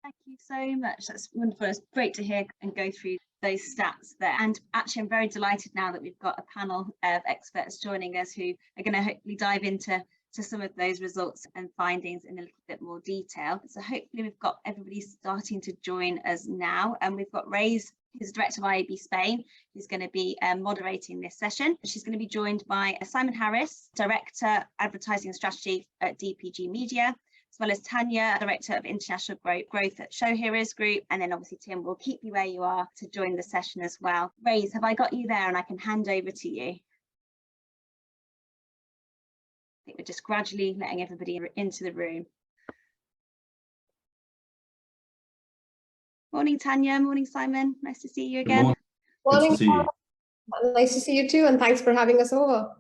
Thank you so much. That's wonderful. It's great to hear and go through those stats there. And actually, I'm very delighted now that we've got a panel of experts joining us who are going to hopefully dive into some of those results and findings in a little bit more detail. So hopefully we've got everybody starting to join us now. And we've got Reyes, who's Director of IAB Spain, who's going to be moderating this session. She's going to be joined by Simon Harris, Director Advertising and Strategy at DPG Media, as well as Tanya, Director of International Growth at ShowHeroes Group. And then obviously, Tim, will keep you where you are to join the session as well. Reyes, have I got you there and I can hand over to you? I think we're just gradually letting everybody into the room. Morning, Tanya. Morning, Simon. Nice to see you again. Morning. Nice to see you too, and thanks for having us over.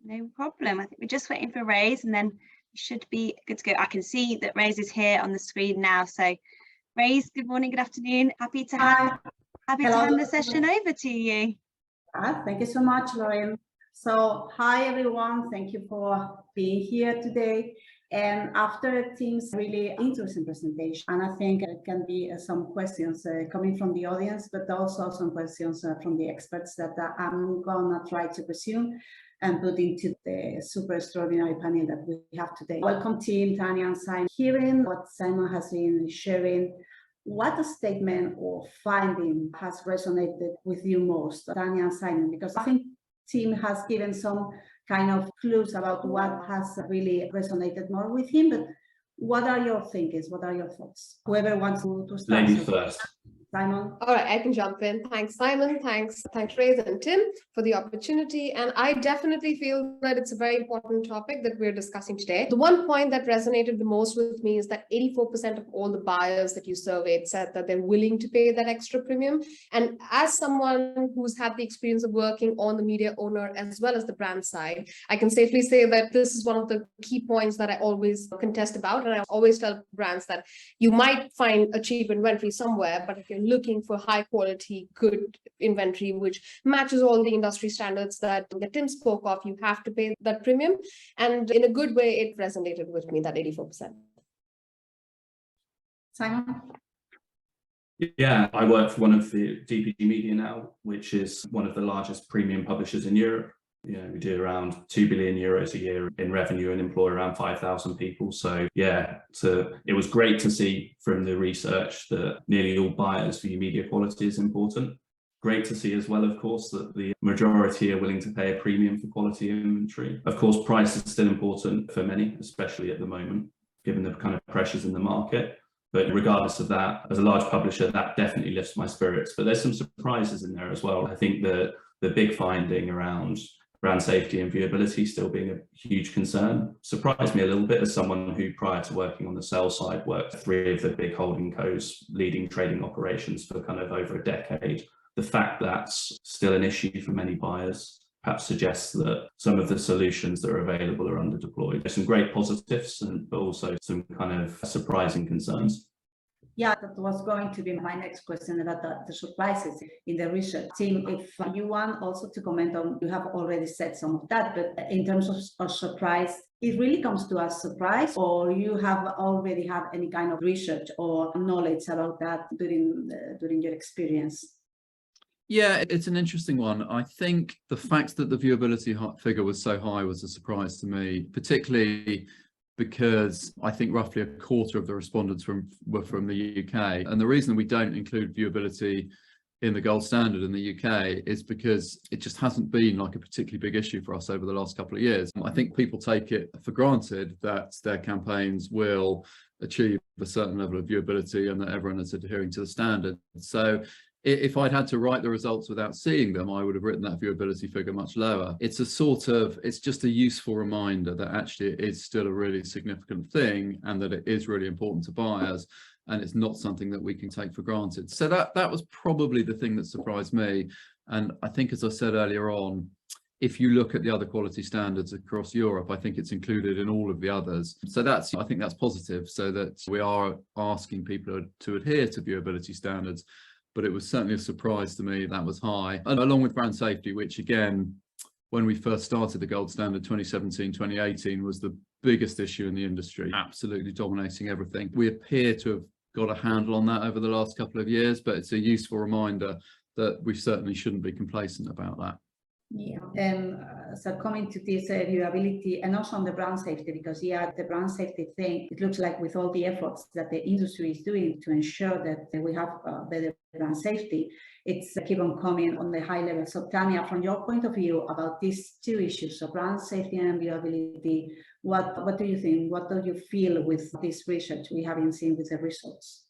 No problem. I think we're just waiting for Reyes, and then we should be good to go. I can see that Reyes is here on the screen now. So, Reyes, good morning, good afternoon. Happy to hand the session over to you. Thank you so much, Lauren. So, hi everyone. Thank you for being here today. And after Tim's really interesting presentation, and I think it can be some questions coming from the audience, but also some questions from the experts that I'm gonna try to presume and put into the super extraordinary panel that we have today. Welcome, Tim, Tanya, and Simon. Hearing what Simon has been sharing, what statement or finding has resonated with you most, Tanya and Simon? Because I think Tim has given some kind of clues about what has really resonated more with him, but what are your thinkings? What are your thoughts? Whoever wants to start. Ladies first. Simon? All right, I can jump in. Thanks, Simon. Thanks, Reyes and Tim for the opportunity. And I definitely feel that it's a very important topic that we're discussing today. The one point that resonated the most with me is that 84% of all the buyers that you surveyed said that they're willing to pay that extra premium. And as someone who's had the experience of working on the media owner as well as the brand side, I can safely say that this is one of the key points that I always contest about. And I always tell brands that you might find a cheap inventory somewhere, but if you're looking for high quality, good inventory, which matches all the industry standards that Tim spoke of, you have to pay that premium. And in a good way, it resonated with me, that 84%. Simon? Yeah, I work for one of the DPG Media now, which is one of the largest premium publishers in Europe. You know, we do around 2 billion euros a year in revenue and employ around 5,000 people. So yeah, it was great to see from the research that nearly all buyers view media quality as important. Great to see as well, of course, that the majority are willing to pay a premium for quality inventory. Of course, price is still important for many, especially at the moment, given the kind of pressures in the market. But regardless of that, as a large publisher, that definitely lifts my spirits. But there's some surprises in there as well. I think that the big finding around brand safety and viewability still being a huge concern surprised me a little bit, as someone who, prior to working on the sales side, worked 3 of the big holding co's leading trading operations for kind of over a decade. The fact that's still an issue for many buyers perhaps suggests that some of the solutions that are available are underdeployed. There's some great positives, but also some kind of surprising concerns. Yeah, that was going to be my next question about the surprises in the research. Tim, if you want also to comment on, you have already said some of that, but in terms of surprise, it really comes to a surprise, or you have already had any kind of research or knowledge about that during your experience? Yeah, it's an interesting one. I think the fact that the viewability figure was so high was a surprise to me, particularly because I think roughly a quarter of the respondents were from the UK. And the reason we don't include viewability in the gold standard in the UK is because it just hasn't been like a particularly big issue for us over the last couple of years. I think people take it for granted that their campaigns will achieve a certain level of viewability and that everyone is adhering to the standard. So if I'd had to write the results without seeing them, I would have written that viewability figure much lower. It's just a useful reminder that actually it is still a really significant thing and that it is really important to buyers, and it's not something that we can take for granted. So that was probably the thing that surprised me. And I think, as I said earlier on, if you look at the other quality standards across Europe, I think it's included in all of the others. So I think that's positive, so that we are asking people to adhere to viewability standards. But it was certainly a surprise to me that was high, and along with brand safety, which again, when we first started the gold standard 2017, 2018, was the biggest issue in the industry, absolutely dominating everything. We appear to have got a handle on that over the last couple of years, but it's a useful reminder that we certainly shouldn't be complacent about that. Yeah, and so coming to this viewability and also on the brand safety, because the brand safety thing, it looks like with all the efforts that the industry is doing to ensure that we have better brand safety, it's keep on coming on the high level. So Tanya, from your point of view about these two issues, so brand safety and viewability, what do you think? What do you feel with this research we haven't seen with the results?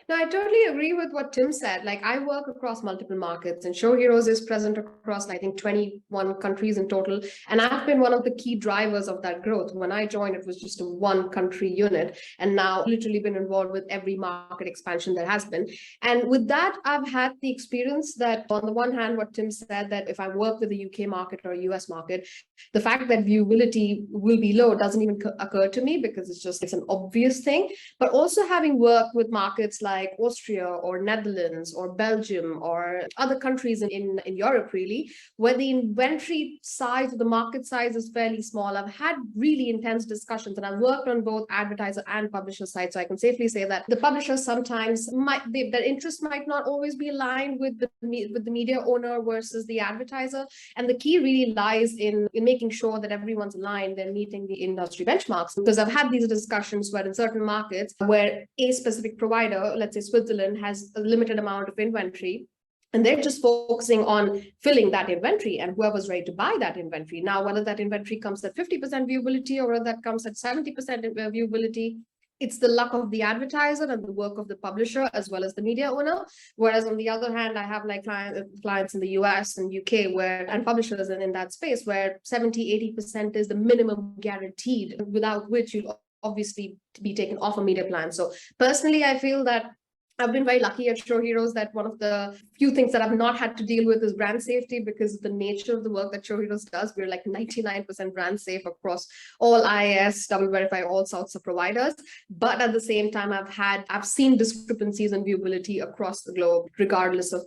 No, I totally agree with what Tim said. Like, I work across multiple markets, and ShowHeroes is present across, I think, 21 countries in total. And I've been one of the key drivers of that growth. When I joined, it was just a one country unit, and now literally been involved with every market expansion there has been. And with that, I've had the experience that on the one hand, what Tim said, that if I work with the UK market or a US market, the fact that viewability will be low doesn't even occur to me, because it's an obvious thing. But also having worked with markets like Austria or Netherlands or Belgium or other countries in Europe, really, where the inventory size or the market size is fairly small, I've had really intense discussions, and I've worked on both advertiser and publisher side. So I can safely say that the publishers sometimes their interest might not always be aligned with the media owner versus the advertiser. And the key really lies in making sure that everyone's aligned and meeting the industry benchmarks. Because I've had these discussions where in certain markets where a specific provider, let's say Switzerland, has a limited amount of inventory, and they're just focusing on filling that inventory and whoever's ready to buy that inventory. Now, whether that inventory comes at 50% viewability or whether that comes at 70% viewability, it's the luck of the advertiser and the work of the publisher as well as the media owner. Whereas on the other hand, I have like clients in the US and UK and publishers in that space where 70-80% is the minimum guaranteed, without which you'll obviously be taken off a media plan. So personally, I feel that I've been very lucky at ShowHeroes that one of the few things that I've not had to deal with is brand safety, because of the nature of the work that ShowHeroes does. We're like 99% brand safe across all IAS, double verify, all sorts of providers. But at the same time, I've seen discrepancies in viewability across the globe, regardless of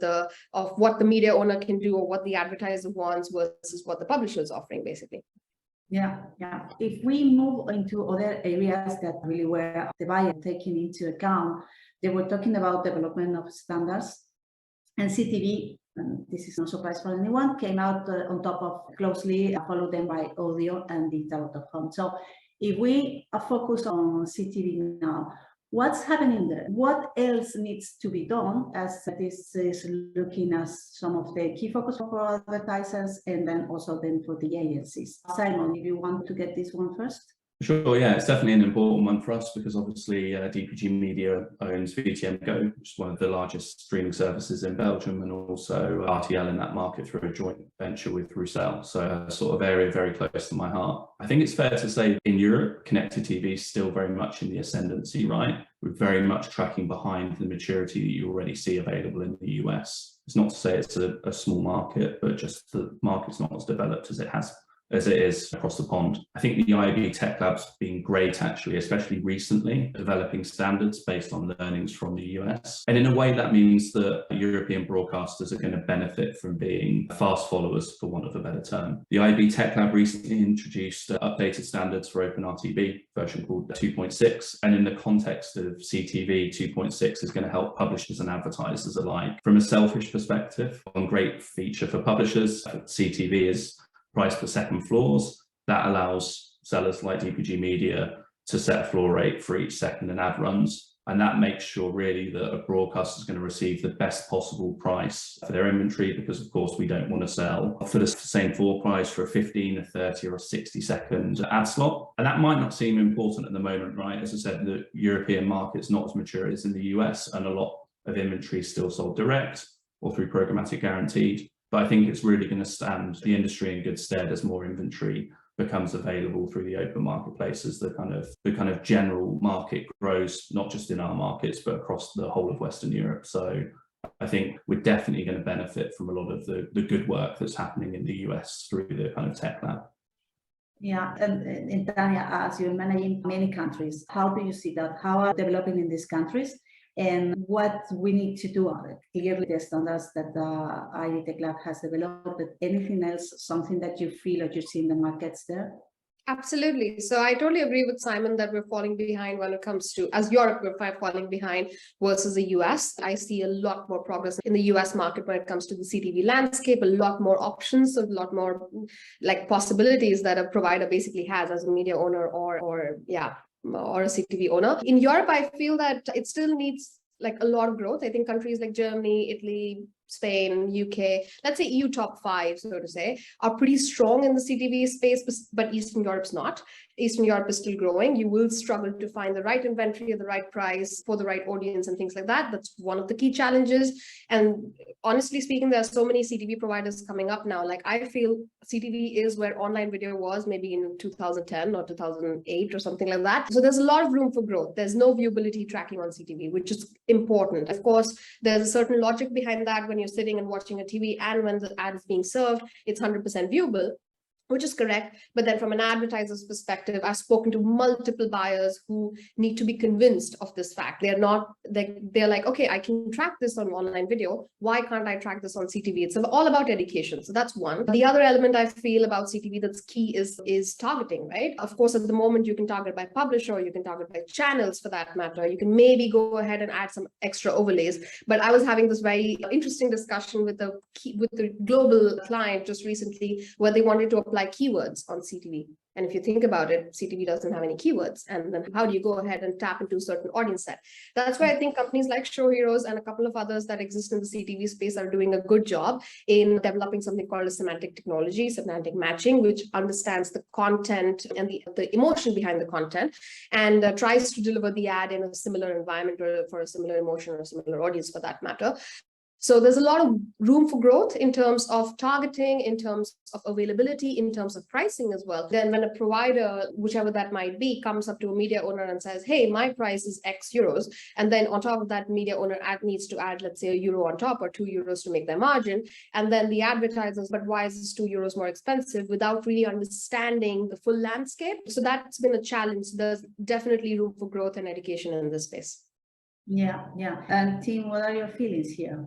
what the media owner can do or what the advertiser wants versus what the publisher is offering, basically. Yeah. If we move into other areas that really were the buyer taking into account, they were talking about development of standards, and CTV, and this is no surprise for anyone, came out on top of, closely followed them by audio and digital out-of-home. So if we are focused on CTV now, what's happening there? What else needs to be done, as this is looking as some of the key focus for advertisers and then also for the agencies? Simon, if you want to get this one first. Sure, yeah, it's definitely an important one for us, because obviously DPG Media owns VTM Go, which is one of the largest streaming services in Belgium, and also RTL in that market through a joint venture with Reyes. So a sort of area very close to my heart. I think it's fair to say in Europe, connected TV is still very much in the ascendancy, right? We're very much tracking behind the maturity that you already see available in the US. It's not to say it's a small market, but just the market's not as developed as it is across the pond. I think the IAB Tech Lab's been great, actually, especially recently, developing standards based on learnings from the US. And in a way, that means that European broadcasters are going to benefit from being fast followers, for want of a better term. The IAB Tech Lab recently introduced updated standards for OpenRTB, version called 2.6. And in the context of CTV, 2.6 is going to help publishers and advertisers alike. From a selfish perspective, one great feature for publishers, CTV is price per second floors. That allows sellers like DPG Media to set a floor rate for each second an ad runs. And that makes sure really that a broadcaster is going to receive the best possible price for their inventory, because of course we don't want to sell for the same floor price for a 15, a 30 or a 60-second ad slot. And that might not seem important at the moment, right? As I said, the European market's not as mature as in the US, and a lot of inventory is still sold direct or through programmatic guaranteed. But I think it's really going to stand the industry in good stead as more inventory becomes available through the open marketplaces. The kind of general market grows, not just in our markets, but across the whole of Western Europe. So I think we're definitely going to benefit from a lot of the good work that's happening in the US through the kind of tech lab. Yeah, and Tanya, as you're managing many countries, how do you see that? How are developing in these countries? And what we need to do on it? Clearly, the standards that the IAB Tech Lab has developed, but anything else, something that you feel or you see in the markets there? Absolutely. So I totally agree with Simon that we're falling behind when it comes to, as Europe, we're falling behind versus the US. I see a lot more progress in the US market when it comes to the CTV landscape, a lot more options, a lot more like possibilities that a provider basically has as a media owner or a CTV owner. In Europe, I feel that it still needs like a lot of growth. I think countries like Germany, Italy, Spain, UK, let's say EU top 5, so to say, are pretty strong in the CTV space, but Eastern Europe's not. Eastern Europe is still growing. You will struggle to find the right inventory at the right price for the right audience and things like that. That's one of the key challenges. And honestly speaking, there are so many CTV providers coming up now. Like I feel CTV is where online video was maybe in 2010 or 2008 or something like that. So there's a lot of room for growth. There's no viewability tracking on CTV, which is important. Of course, there's a certain logic behind that. When you're sitting and watching a TV and when the ad is being served, it's 100% viewable, which is correct. But then from an advertiser's perspective, I've spoken to multiple buyers who need to be convinced of this fact. They're like, okay, I can track this on online video. Why can't I track this on CTV? It's all about education. So that's one. The other element I feel about CTV that's key is targeting, right? Of course, at the moment, you can target by publisher, or you can target by channels for that matter. You can maybe go ahead and add some extra overlays. But I was having this very interesting discussion with the global client just recently, where they wanted to apply keywords on CTV. And if you think about it, CTV doesn't have any keywords. And then how do you go ahead and tap into a certain audience set? That's why I think companies like ShowHeroes and a couple of others that exist in the CTV space are doing a good job in developing something called a semantic technology, semantic matching, which understands the content and the emotion behind the content and tries to deliver the ad in a similar environment or for a similar emotion or a similar audience for that matter. So there's a lot of room for growth in terms of targeting, in terms of availability, in terms of pricing as well. Then when a provider, whichever that might be, comes up to a media owner and says, hey, my price is X euros. And then on top of that, media owner needs to add, let's say, €1 on top or €2 to make their margin. And then the advertisers, but why is this €2 more expensive, without really understanding the full landscape? So that's been a challenge. There's definitely room for growth and education in this space. Yeah. And Tim, what are your feelings here?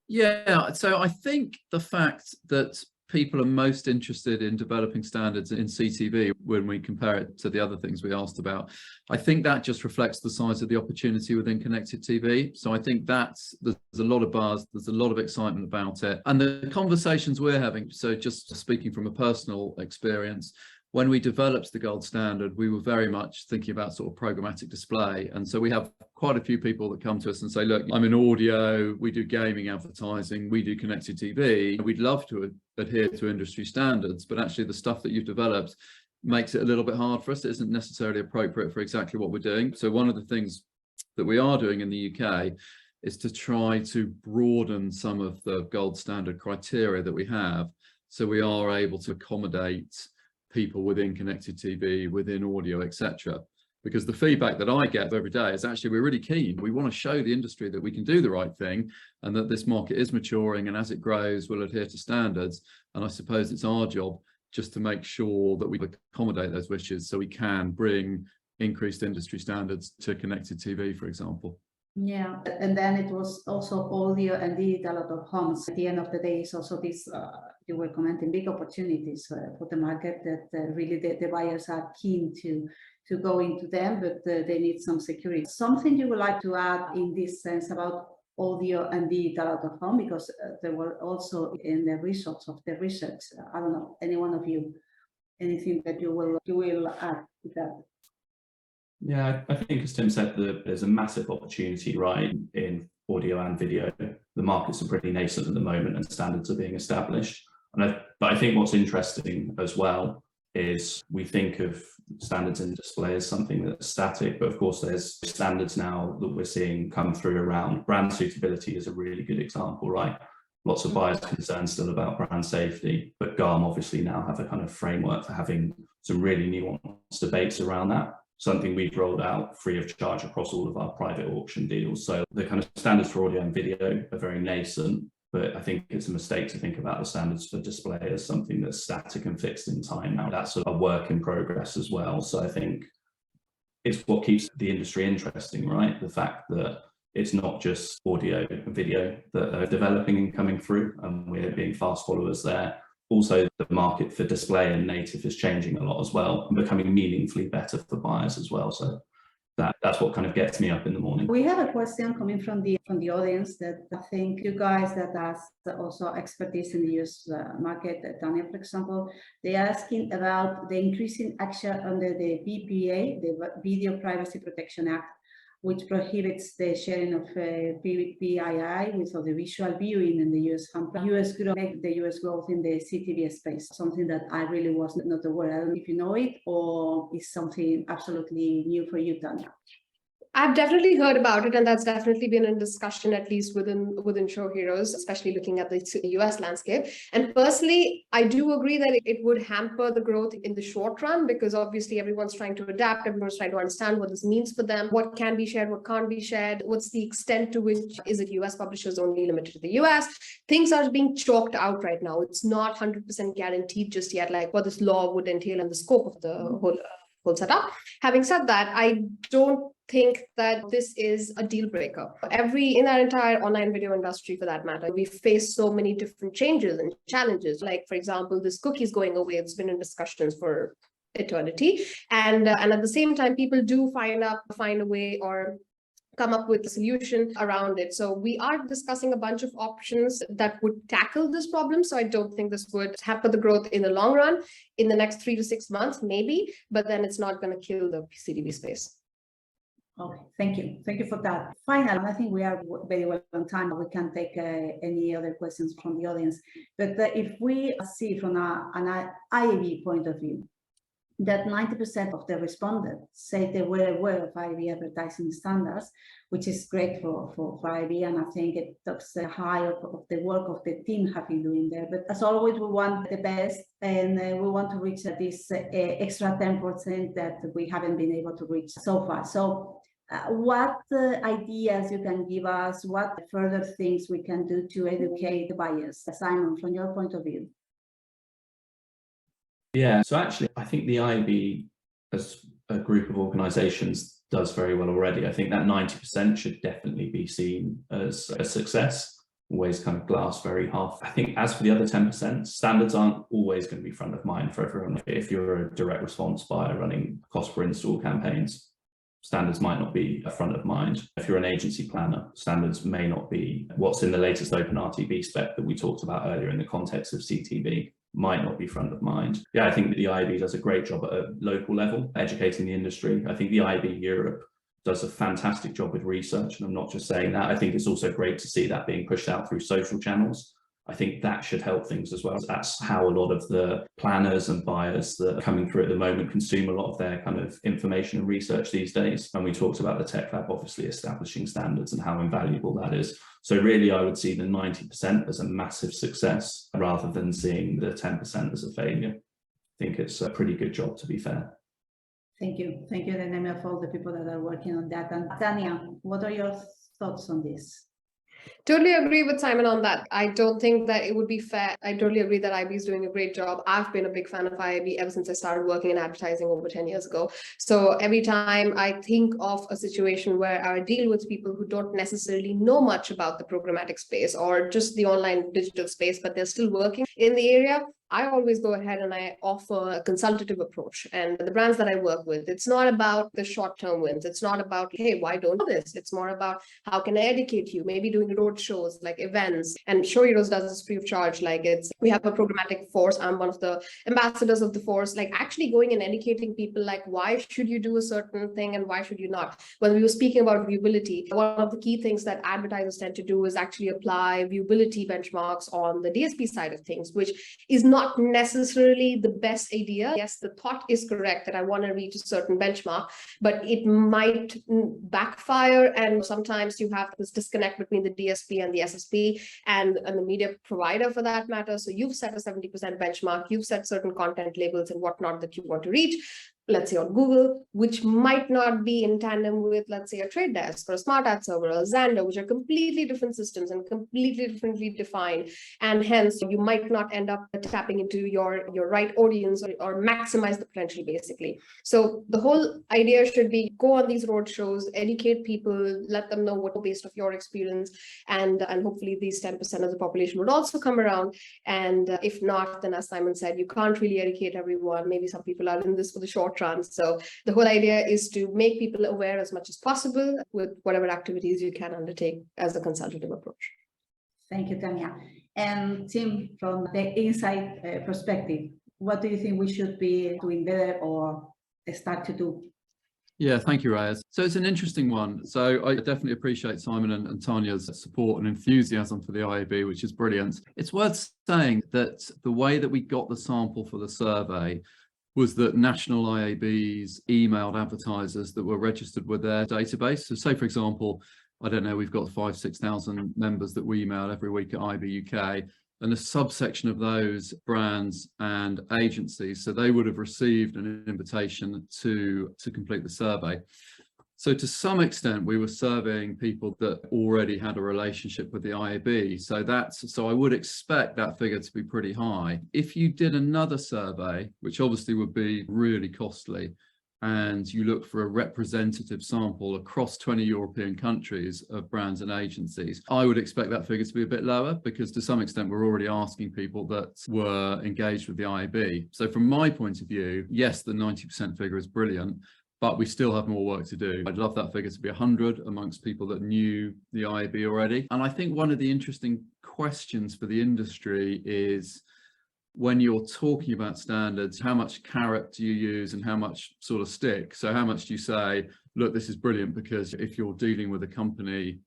Yeah, so I think the fact that people are most interested in developing standards in CTV when we compare it to the other things we asked about, I think that just reflects the size of the opportunity within connected TV. So I think there's a lot of buzz, there's a lot of excitement about it. And the conversations we're having, so just speaking from a personal experience, when we developed the gold standard, we were very much thinking about sort of programmatic display. And so we have quite a few people that come to us and say, look, I'm in audio, we do gaming advertising, we do connected TV. We'd love to adhere to industry standards, but actually the stuff that you've developed makes it a little bit hard for us. It isn't necessarily appropriate for exactly what we're doing. So one of the things that we are doing in the UK is to try to broaden some of the gold standard criteria that we have, so we are able to accommodate people within connected TV, within audio, etc. Because the feedback that I get every day is actually we're really keen. We want to show the industry that we can do the right thing and that this market is maturing, and as it grows, we'll adhere to standards. And I suppose it's our job just to make sure that we accommodate those wishes so we can bring increased industry standards to connected TV, for example. Yeah, and then it was also audio and digital out of homes. At the end of the day, it's also this, you were commenting, big opportunities for the market that really the buyers are keen to go into them, but they need some security. Something you would like to add in this sense about audio and digital out of home, because there were also in the results of the research, I don't know, any one of you, anything that you will add to that? Yeah, I think, as Tim said, there's a massive opportunity, right, in audio and video. The markets are pretty nascent at the moment and standards are being established. But I think what's interesting as well is we think of standards in display as something that's static, but of course there's standards now that we're seeing come through around brand suitability is a really good example, right? Lots of buyers concerned still about brand safety, but GARM obviously now have a kind of framework for having some really nuanced debates around that. Something we've rolled out free of charge across all of our private auction deals. So the kind of standards for audio and video are very nascent, but I think it's a mistake to think about the standards for display as something that's static and fixed in time. Now that's a work in progress as well. So I think it's what keeps the industry interesting, right? The fact that it's not just audio and video that are developing and coming through, and we're being fast followers there. Also, the market for display and native is changing a lot as well and becoming meaningfully better for buyers as well. So that's what kind of gets me up in the morning. We have a question coming from the audience that I think you guys that has also expertise in the US market, Tanya, for example, they're asking about the increasing action under the VPA, the Video Privacy Protection Act, which prohibits the sharing of PII with audiovisual viewing in the US growth in the CTV space, something that I really was not aware. I don't know if you know it or is something absolutely new for you, Tanya. I've definitely heard about it, and that's definitely been in discussion, at least within ShowHeroes, especially looking at the US landscape. And personally, I do agree that it would hamper the growth in the short run, because obviously everyone's trying to adapt, everyone's trying to understand what this means for them, what can be shared, what can't be shared, what's the extent to which is it US publishers only limited to the US. Things are being chalked out right now. It's not 100% guaranteed just yet, like what this law would entail and the scope of the whole setup. Having said that, I don't think that this is a deal breaker. In our entire online video industry, for that matter, we face so many different changes and challenges. Like, for example, this cookies going away, it's been in discussions for eternity. And at the same time, people do find a way or come up with a solution around it. So we are discussing a bunch of options that would tackle this problem. So I don't think this would hamper the growth in the long run. In the next 3 to 6 months, maybe, but then it's not going to kill the CTV space. Okay, thank you. Thank you for that. Finally, I think we are very well on time. We can take any other questions from the audience. But if we see from an IAB point of view, that 90% of the respondents say they were aware of IAB advertising standards, which is great for IAB, and I think it talks high of the work of the team have been doing there. But as always, we want the best, and we want to reach this extra 10% that we haven't been able to reach so far. So what ideas you can give us, what further things we can do to educate the buyers? Simon, from your point of view. Yeah, so actually, I think the IAB as a group of organisations does very well already. I think that 90% should definitely be seen as a success, always kind of glass very half. I think as for the other 10%, standards aren't always going to be front of mind for everyone. If you're a direct response buyer running cost per install campaigns, standards might not be a front of mind. If you're an agency planner, standards may not be what's in the latest Open RTB spec that we talked about earlier in the context of CTV. Might not be front of mind. Yeah, I think that the IAB does a great job at a local level, educating the industry. I think the IAB Europe does a fantastic job with research, and I'm not just saying that. I think it's also great to see that being pushed out through social channels. I think that should help things as well. That's how a lot of the planners and buyers that are coming through at the moment consume a lot of their kind of information and research these days. And we talked about the Tech Lab obviously establishing standards and how invaluable that is. So really, I would see the 90% as a massive success rather than seeing the 10% as a failure. I think it's a pretty good job, to be fair. Thank you. Thank you in the name of all the people that are working on that. And Tanya, what are your thoughts on this? Totally agree with Simon on that. I don't think that it would be fair. I totally agree that IAB is doing a great job. I've been a big fan of IAB ever since I started working in advertising over 10 years ago. So every time I think of a situation where I deal with people who don't necessarily know much about the programmatic space or just the online digital space, but they're still working in the area, I always go ahead and I offer a consultative approach. And the brands that I work with, it's not about the short-term wins. It's not about, hey, why don't you do this? It's more about how can I educate you? Maybe doing road shows, like events. And ShowHeroes does this free of charge. Like we have a programmatic force. I'm one of the ambassadors of the force, like actually going and educating people, like why should you do a certain thing and why should you not? When we were speaking about viewability, one of the key things that advertisers tend to do is actually apply viewability benchmarks on the DSP side of things, which is not necessarily the best idea. Yes, the thought is correct that I want to reach a certain benchmark, but it might backfire. And sometimes you have this disconnect between the DSP and the SSP and the media provider for that matter. So you've set a 70% benchmark, you've set certain content labels and whatnot that you want to reach. let's say on Google, which might not be in tandem with, let's say, a Trade Desk or a Smart Ad Server or a Xandr, which are completely different systems and completely differently defined. And hence, you might not end up tapping into your right audience or maximize the potential, basically. So the whole idea should be go on these road shows, educate people, let them know what based of your experience, and hopefully these 10% of the population would also come around. And if not, then as Simon said, you can't really educate everyone. Maybe some people are in this for the short run. So the whole idea is to make people aware as much as possible with whatever activities you can undertake as a consultative approach. Thank you, Tanya. And Tim, from the inside perspective, what do you think we should be doing better or start to do? Yeah, thank you, Reyes. So it's an interesting one. So I definitely appreciate Simon and Tanya's support and enthusiasm for the IAB, which is brilliant. It's worth saying that the way that we got the sample for the survey was that national IABs emailed advertisers that were registered with their database. So say, for example, I don't know, we've got 5,000-6,000 members that we email every week at IAB UK, and a subsection of those brands and agencies. So they would have received an invitation to complete the survey. So to some extent, we were surveying people that already had a relationship with the IAB. So I would expect that figure to be pretty high. If you did another survey, which obviously would be really costly, and you look for a representative sample across 20 European countries of brands and agencies, I would expect that figure to be a bit lower, because to some extent we're already asking people that were engaged with the IAB. So from my point of view, yes, the 90% figure is brilliant, but we still have more work to do. I'd love that figure to be 100 amongst people that knew the IAB already. And I think one of the interesting questions for the industry is, when you're talking about standards, how much carrot do you use and how much sort of stick? So how much do you say, look, this is brilliant because if you're dealing with a company,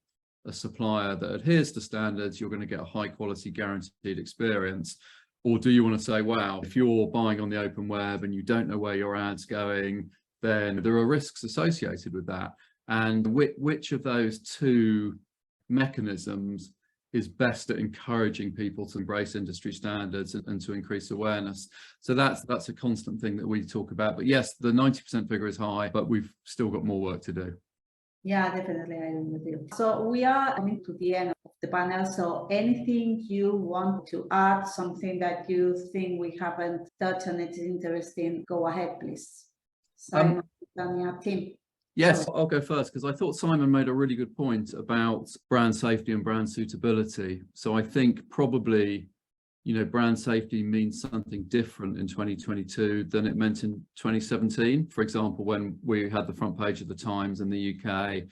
a supplier that adheres to standards, you're going to get a high quality guaranteed experience? Or do you want to say, wow, if you're buying on the open web and you don't know where your ad's going, then there are risks associated with that? And which of those two mechanisms is best at encouraging people to embrace industry standards and to increase awareness? So that's a constant thing that we talk about. But yes, the 90% figure is high, but we've still got more work to do. Yeah, definitely, I agree with you. So we are coming to the end of the panel. So anything you want to add, something that you think we haven't touched and it's interesting, go ahead, please. Simon, Tanya, Tim. Yes, I'll go first, because I thought Simon made a really good point about brand safety and brand suitability. So I think probably, brand safety means something different in 2022 than it meant in 2017. For example, when we had the front page of the Times in the UK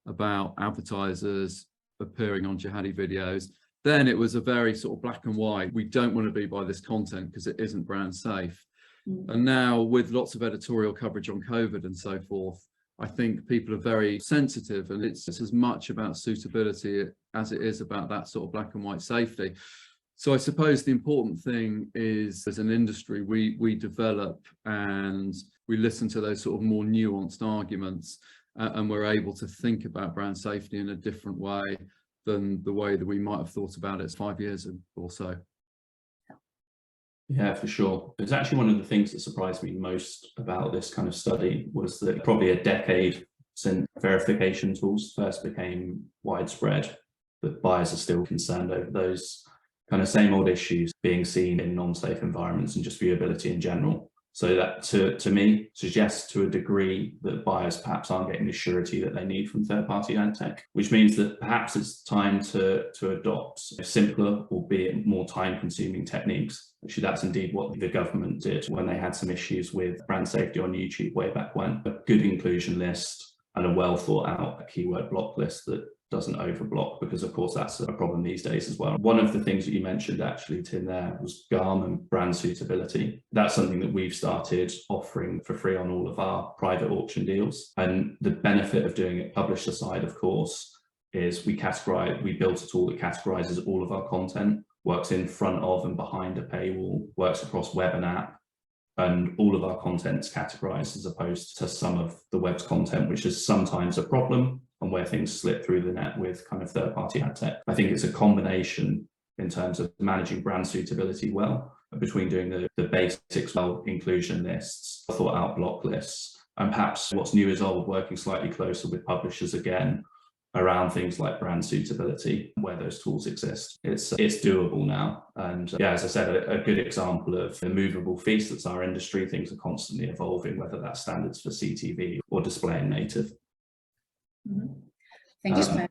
about advertisers appearing on jihadi videos, then it was a very sort of black and white. We don't want to be by this content because it isn't brand safe. And now with lots of editorial coverage on COVID and so forth, I think people are very sensitive, and it's as much about suitability as it is about that sort of black and white safety. So I suppose the important thing is, as an industry, we develop and we listen to those sort of more nuanced arguments, and we're able to think about brand safety in a different way than the way that we might have thought about it 5 years or so. Yeah, for sure. It's actually one of the things that surprised me most about this kind of study was that probably a decade since verification tools first became widespread, that buyers are still concerned over those kind of same old issues being seen in non-safe environments and just viewability in general. So that to me suggests to a degree that buyers perhaps aren't getting the surety that they need from third-party ad tech, which means that perhaps it's time to adopt simpler, albeit more time-consuming techniques. Actually, that's indeed what the government did when they had some issues with brand safety on YouTube way back when. A good inclusion list and a well thought out keyword block list that doesn't overblock, because of course that's a problem these days as well. One of the things that you mentioned actually, Tim, there was GARM and brand suitability. That's something that we've started offering for free on all of our private auction deals. And the benefit of doing it publisher side, of course, is we built a tool that categorizes all of our content, works in front of and behind a paywall, works across web and app. And all of our content's categorized as opposed to some of the web's content, which is sometimes a problem and where things slip through the net with kind of third-party ad tech. I think it's a combination in terms of managing brand suitability well, between doing the basics well, inclusion lists, thought out block lists, and perhaps what's new is old, working slightly closer with publishers again around things like brand suitability, where those tools exist. It's doable now. And yeah, as I said, a good example of the movable feast that's our industry. Things are constantly evolving, whether that's standards for CTV or display and native. Mm-hmm. Thank you.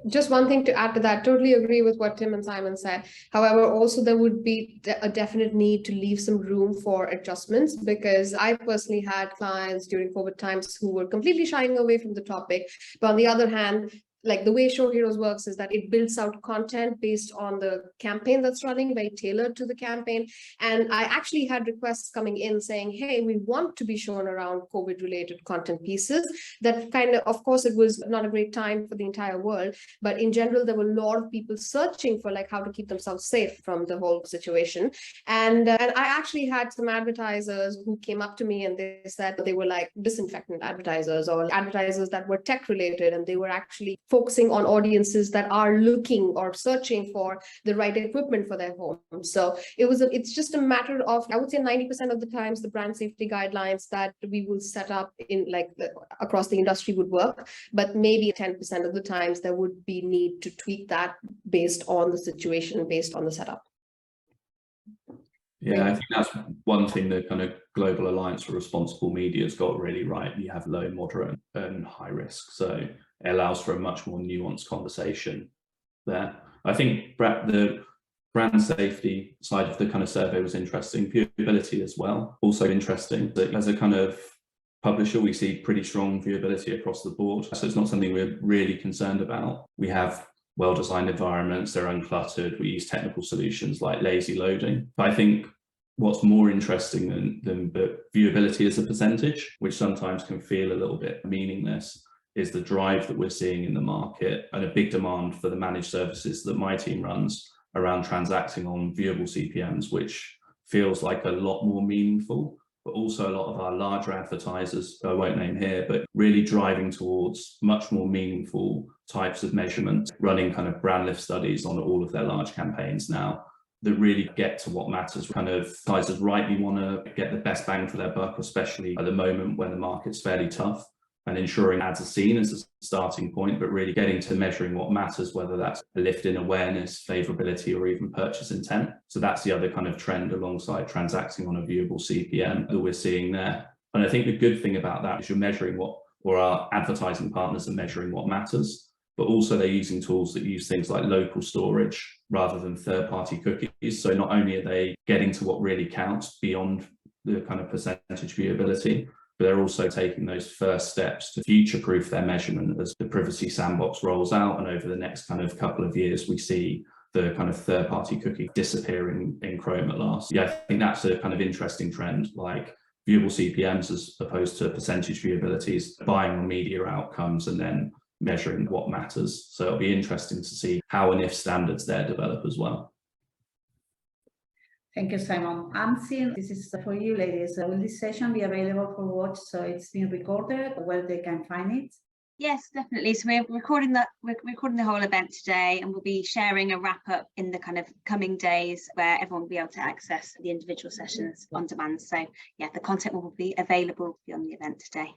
Just one thing to add to that, totally agree with what Tim and Simon said. However, also there would be a definite need to leave some room for adjustments, because I personally had clients during COVID times who were completely shying away from the topic. But on the other hand, like the way ShowHeroes works is that it builds out content based on the campaign that's running, very tailored to the campaign. And I actually had requests coming in saying, hey, we want to be shown around COVID related content pieces. That kind of course, it was not a great time for the entire world, but in general, there were a lot of people searching for like how to keep themselves safe from the whole situation. And I actually had some advertisers who came up to me and they said they were like disinfectant advertisers or advertisers that were tech related, and they were actually focusing on audiences that are looking or searching for the right equipment for their home. So it's just a matter of, I would say 90% of the times, the brand safety guidelines that we will set up in across the industry would work, but maybe 10% of the times there would be need to tweak that based on the situation, based on the setup. Yeah, I think that's one thing the kind of Global Alliance for Responsible Media has got really right. You have low, moderate and high risk. So it allows for a much more nuanced conversation there. I think the brand safety side of the kind of survey was interesting. Viewability as well, also interesting. That as a kind of publisher, we see pretty strong viewability across the board. So it's not something we're really concerned about. We have well-designed environments, they're uncluttered. We use technical solutions like lazy loading. But I think what's more interesting than viewability as a percentage, which sometimes can feel a little bit meaningless, is the drive that we're seeing in the market and a big demand for the managed services that my team runs around transacting on viewable CPMs, which feels like a lot more meaningful. But also a lot of our larger advertisers, I won't name here, but really driving towards much more meaningful types of measurement, running kind of brand lift studies on all of their large campaigns now that really get to what matters. Kind of advertisers rightly want to get the best bang for their buck, especially at the moment when the market's fairly tough, and ensuring ads are seen as a starting point, but really getting to measuring what matters, whether that's a lift in awareness, favorability, or even purchase intent. So that's the other kind of trend alongside transacting on a viewable CPM that we're seeing there. And I think the good thing about that is you're measuring or our advertising partners are measuring what matters, but also they're using tools that use things like local storage rather than third-party cookies. So not only are they getting to what really counts beyond the kind of percentage viewability, but they're also taking those first steps to future-proof their measurement as the privacy sandbox rolls out. And over the next kind of couple of years, we see the kind of third-party cookie disappearing in Chrome at last. Yeah, I think that's a kind of interesting trend, like viewable CPMs as opposed to percentage viewabilities, buying on media outcomes and then measuring what matters. So it'll be interesting to see how and if standards there develop as well. Thank you, Simon. I'm seeing this is for you, ladies. Will this session be available for watch? So it's being recorded, where they can find it? Yes, definitely. So we're recording the whole event today, and we'll be sharing a wrap up in the kind of coming days where everyone will be able to access the individual sessions on demand. So yeah, the content will be available beyond the event today.